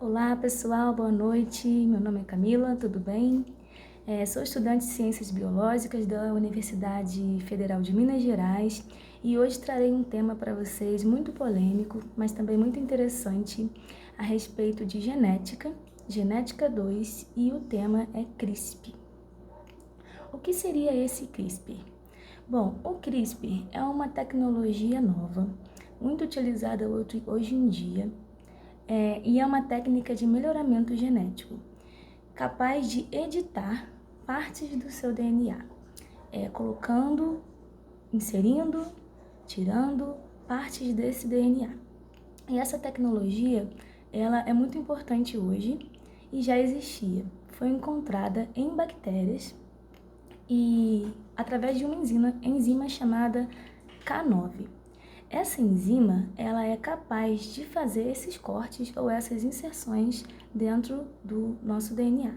Olá pessoal, boa noite. Meu nome é Camila, tudo bem? Sou estudante de Ciências Biológicas da Universidade Federal de Minas Gerais e hoje trarei um tema para vocês muito polêmico, mas também muito interessante a respeito de genética, Genética 2, e o tema é CRISPR. O que seria esse CRISPR? Bom, o CRISPR é uma tecnologia nova, muito utilizada hoje em dia, e é uma técnica de melhoramento genético, capaz de editar partes do seu DNA, colocando, inserindo, tirando partes desse DNA. E essa tecnologia, ela é muito importante hoje e já existia. Foi encontrada em bactérias e através de uma enzima chamada K9. Essa enzima, ela é capaz de fazer esses cortes ou essas inserções dentro do nosso DNA,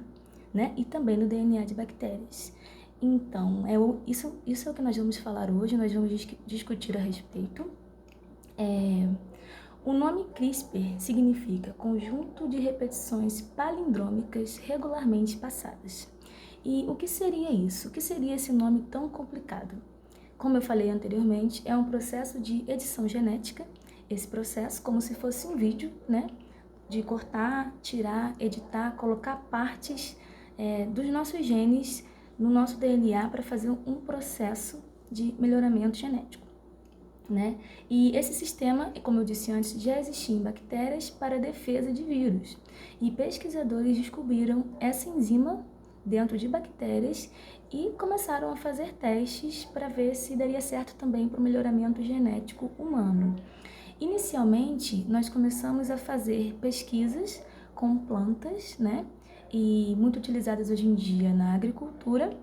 né? E também no DNA de bactérias. Então, isso é o que nós vamos falar hoje, nós vamos discutir a respeito. O nome CRISPR significa conjunto de repetições palindrômicas regularmente passadas. E o que seria isso? O que seria esse nome tão complicado? Como eu falei anteriormente, é um processo de edição genética. Esse processo, como se fosse um vídeo, né? De cortar, tirar, editar, colocar partes dos nossos genes no nosso DNA para fazer um processo de melhoramento genético, né? E esse sistema, como eu disse antes, já existia em bactérias para defesa de vírus. E pesquisadores descobriram essa enzima dentro de bactérias e começaram a fazer testes para ver se daria certo também para o melhoramento genético humano. Inicialmente, nós começamos a fazer pesquisas com plantas, né? E muito utilizadas hoje em dia na agricultura,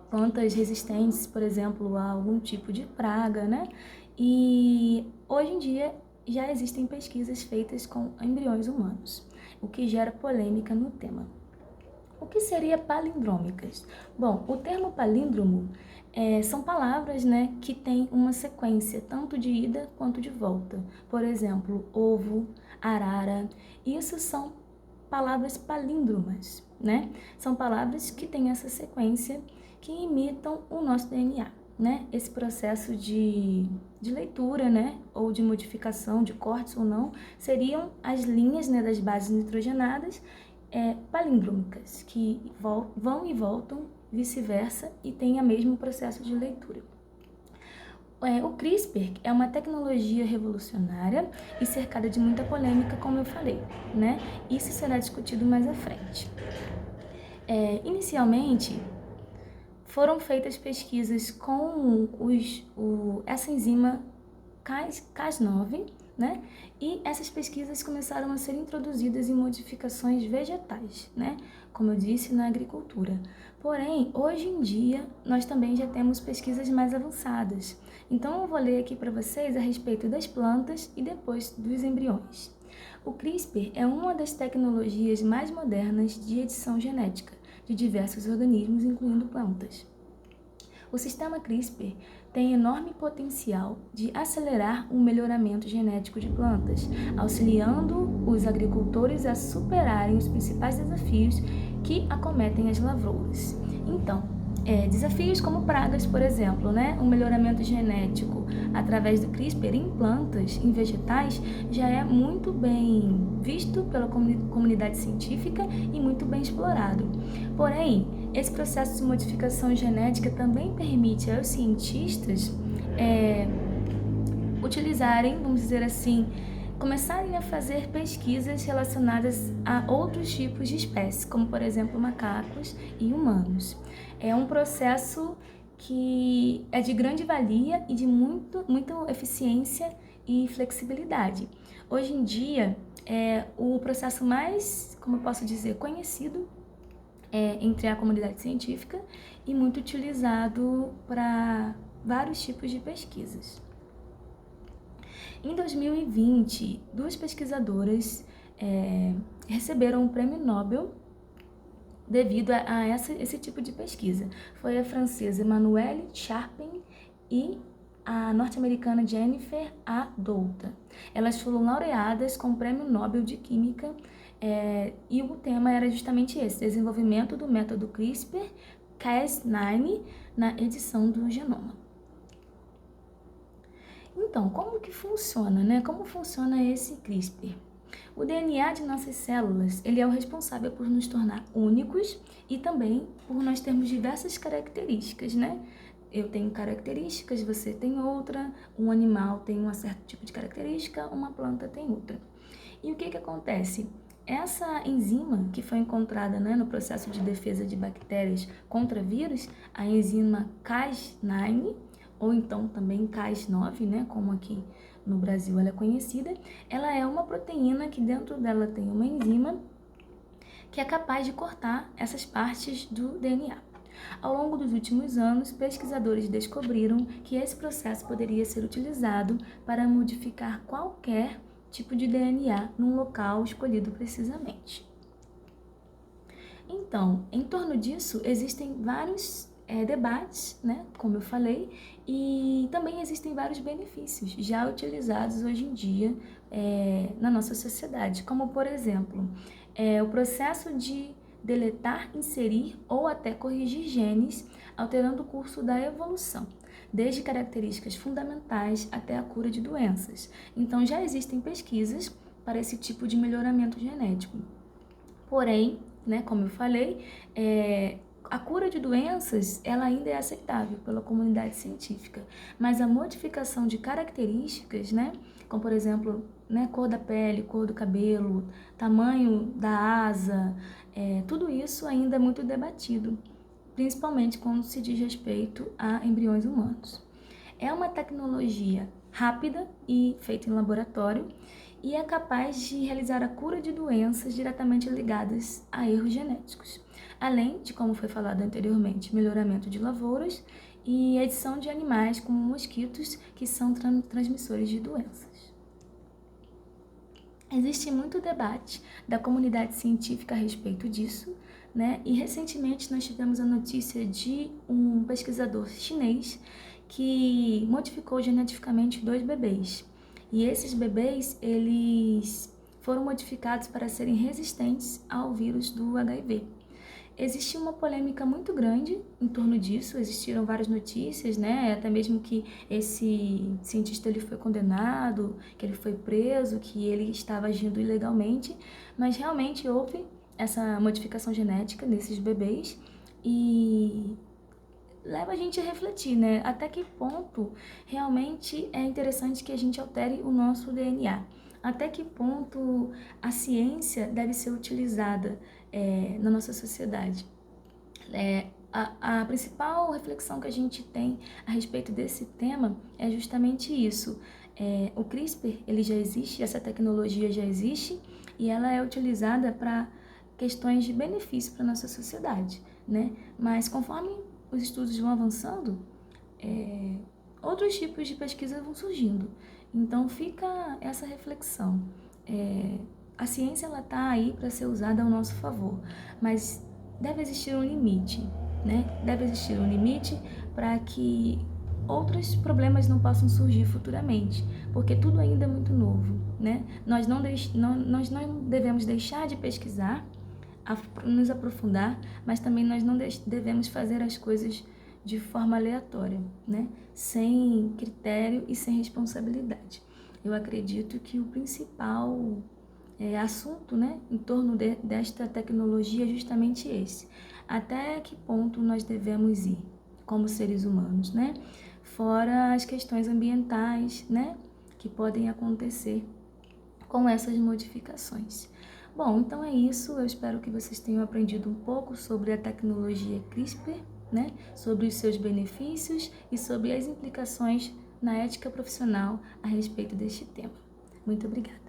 plantas resistentes, por exemplo, a algum tipo de praga, né? E hoje em dia já existem pesquisas feitas com embriões humanos, o que gera polêmica no tema. O que seria palindrômicas? Bom, o termo palíndromo são palavras, né, que têm uma sequência tanto de ida quanto de volta. Por exemplo, ovo, arara. Isso são palavras palíndromas, né? São palavras que têm essa sequência que imitam o nosso DNA, né? Esse processo de leitura, né, ou de modificação, de cortes ou não, seriam as linhas, né, das bases nitrogenadas palíndromicas, que vão e voltam, vice-versa, e têm o mesmo processo de leitura. O CRISPR é uma tecnologia revolucionária e cercada de muita polêmica, como eu falei, né? Isso será discutido mais à frente. Inicialmente, foram feitas pesquisas com essa enzima Cas9, né? E essas pesquisas começaram a ser introduzidas em modificações vegetais, né? Como eu disse, na agricultura. Porém, hoje em dia, nós também já temos pesquisas mais avançadas. Então, eu vou ler aqui para vocês a respeito das plantas e depois dos embriões. O CRISPR é uma das tecnologias mais modernas de edição genética de diversos organismos, incluindo plantas. O sistema CRISPR tem enorme potencial de acelerar o melhoramento genético de plantas, auxiliando os agricultores a superarem os principais desafios que acometem as lavouras. Então, desafios como pragas, por exemplo, né? O melhoramento genético através do CRISPR em plantas, em vegetais, já é muito bem visto pela comunidade científica e muito bem explorado. Porém, esse processo de modificação genética também permite aos cientistas utilizarem, vamos dizer assim, começarem a fazer pesquisas relacionadas a outros tipos de espécies, como por exemplo macacos e humanos. É um processo que é de grande valia e de muita eficiência e flexibilidade. Hoje em dia, é o processo mais, como eu posso dizer, conhecido entre a comunidade científica e muito utilizado para vários tipos de pesquisas. Em 2020, duas pesquisadoras receberam um prêmio Nobel devido a esse tipo de pesquisa. Foi a francesa Emmanuelle Charpin e a norte-americana Jennifer A. Doudna. Elas foram laureadas com o Prêmio Nobel de Química e o tema era justamente esse, desenvolvimento do método CRISPR-Cas9 na edição do genoma. Então, como que funciona, né? Como funciona esse CRISPR? O DNA de nossas células, ele é o responsável por nos tornar únicos e também por nós termos diversas características, né? Eu tenho características, você tem outra, um animal tem um certo tipo de característica, uma planta tem outra. E o que acontece? Essa enzima que foi encontrada, né, no processo de defesa de bactérias contra vírus, a enzima Cas9, ou então também Cas9, né, como aqui no Brasil ela é conhecida, ela é uma proteína que dentro dela tem uma enzima que é capaz de cortar essas partes do DNA. Ao longo dos últimos anos, pesquisadores descobriram que esse processo poderia ser utilizado para modificar qualquer tipo de DNA num local escolhido precisamente. Então, em torno disso, existem vários debates, né, como eu falei, e também existem vários benefícios já utilizados hoje em dia na nossa sociedade, como, por exemplo, o processo de deletar, inserir ou até corrigir genes, alterando o curso da evolução, desde características fundamentais até a cura de doenças. Então, já existem pesquisas para esse tipo de melhoramento genético. Porém, né, como eu falei, a cura de doenças ela ainda é aceitável pela comunidade científica, mas a modificação de características, né, como por exemplo, né, cor da pele, cor do cabelo, tamanho da asa, tudo isso ainda é muito debatido, principalmente quando se diz respeito a embriões humanos. É uma tecnologia rápida e feita em laboratório e é capaz de realizar a cura de doenças diretamente ligadas a erros genéticos, além de, como foi falado anteriormente, melhoramento de lavouras e edição de animais como mosquitos que são transmissores de doenças. Existe muito debate da comunidade científica a respeito disso, né? E recentemente nós tivemos a notícia de um pesquisador chinês que modificou geneticamente 2 bebês. E esses bebês, eles foram modificados para serem resistentes ao vírus do HIV. Existiu uma polêmica muito grande em torno disso, existiram várias notícias, né? Até mesmo que esse cientista ele foi condenado, que ele foi preso, que ele estava agindo ilegalmente, mas realmente houve essa modificação genética nesses bebês e leva a gente a refletir, né? Até que ponto realmente é interessante que a gente altere o nosso DNA. Até que ponto a ciência deve ser utilizada na nossa sociedade. A principal reflexão que a gente tem a respeito desse tema é justamente isso. O CRISPR, ele já existe, essa tecnologia já existe e ela é utilizada para questões de benefício para a nossa sociedade, né? Mas conforme os estudos vão avançando, outros tipos de pesquisa vão surgindo. Então fica essa reflexão. A ciência ela está aí para ser usada ao nosso favor, mas deve existir um limite, né? Deve existir um limite para que outros problemas não possam surgir futuramente, porque tudo ainda é muito novo, né? Nós não devemos deixar de pesquisar, nos aprofundar, mas também nós não devemos fazer as coisas de forma aleatória, né? Sem critério e sem responsabilidade. Eu acredito que o principal assunto, né, em torno desta tecnologia é justamente esse. Até que ponto nós devemos ir como seres humanos, né? Fora as questões ambientais, né, que podem acontecer com essas modificações. Bom, então é isso. Eu espero que vocês tenham aprendido um pouco sobre a tecnologia CRISPR, né? Sobre os seus benefícios e sobre as implicações na ética profissional a respeito deste tema. Muito obrigada.